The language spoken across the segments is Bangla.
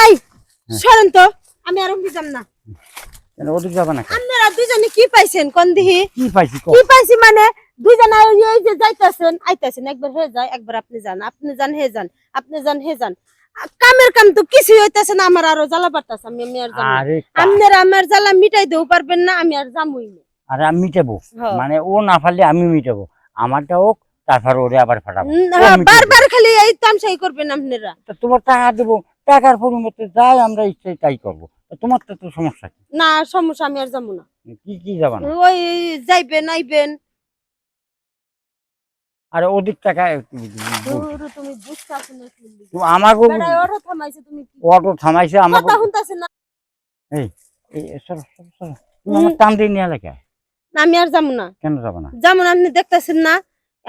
এই সরেন তো, আমি আর অফিস না। কেন ওদিক যাবে না? আপনারা দুজনে কি পাইছেন কোন দিহি? কি পাইছি? কি পাইছি মানে দুজনে এই যে যাইতাছেন আইতাছেন, একবার হে যায় একবার আপনি যান, আপনি যান হে যান, আপনি যান হে যান। কামের কাম তো কিছু হইতাছে না, আমার আরো জ্বালা পারতাছে। আমি আর জানি আরে আপনারা আমার জ্বালা মিটাই দেও পারবেন না, আমি আর জামুই না। আরে আমি মিটাবো, হ্যাঁ। মানে ও না পারলে আমি মিটাবো। আমারটা হোক, তারপর ওরে আবার ফাটাবো। বারবার খালি এই তামসাই করবেন আপনারা। তা তোমার টাকা দেবো, টাকার পরিবর্তে যাই আমরা ইচ্ছে তাই করবো। তোমার তো সমস্যা কি? না সমস্যা, আমি আর যাবো না। কি যাবা না? ওই যাইবেন আইবেন। আরে ওদিক টাকা তুমি বুঝতাছ না কি? আমাকে বেড়ায় অটো থামাইছে, তুমি কি অটো থামাইছে আমাকে। কথা শুনতাছেন না? এই সরো সরো সরো, তুমি আমার টান দিয়ে নিয়ে লেখা। না, আমি আর যাবো না। কেন যাবো না? যেমন আপনি দেখতেছেন না,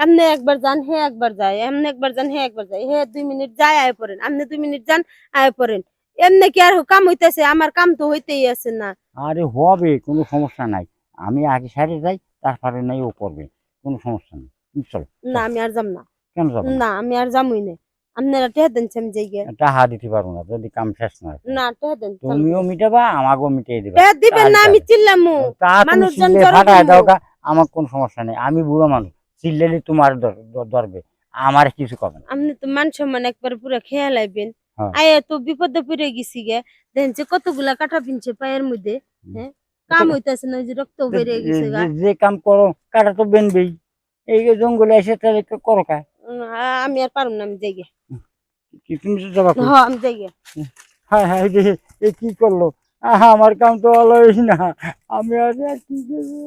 আপনি একবার যান হে একবার যায়, এমনি একবার যান হে একবার যায়, হে 2 মিনিট যায় আয় পড়েন, আপনি 2 মিনিট যান আয় পড়েন। এমনি কি আর কাম হইতাছে? আমার কাম তো হইতেই আছে না। আরে হবে, কোনো সমস্যা নাই। আমি আগে সাইডে যাই, তারপরে নাই ও করবে, কোনো সমস্যা নেই। তুমি চলো। না আমি আর যাম না। কেন যাবো না? না আমি আর যামই না। আপনারা টেহা দেন আমি যাই গে। টাকা দিতে পারবো না যদি কাম শেষ না হয়। না টেহা দেন। তুমিও মিটাবা, আমাকেও মিটিয়ে দিবা। টেহা দিবেন না, আমি চিল্লামু। তা তুমি মানুষজন চিল্লে জড়ো ফাটায় করবো। দাও গা, আমার কোনো সমস্যা নেই। আমি বুড়ো মানুষ, চিল্লেলে তোমার ধরবে, আমার কিছু কবে না। আপনি তো মান সম্মান একবার পুরো খেয়াল আইবেন। হ্যাঁ। আয়া তো বিপদে পড়ে গেছি গে। দেখেন যে কতগুলা কাটা পিনছে পায়ের মধ্যে। হ্যাঁ, কাম হইতাছে না, ওই যে রক্ত বেরিয়ে গেছে গা। যে কাম করো, কাটা তো বেনবেই। এই যে জঙ্গলে এসে তাহলে করো কা? আমি আর পারুম না, আমি যাই গে। কি তুমি যাবা? হ্যাঁ আমি যাই গে। হ্যাঁ হ্যাঁ, এ কি করলো? আমার কাম তো হলোই না, আমি আর কি করবো?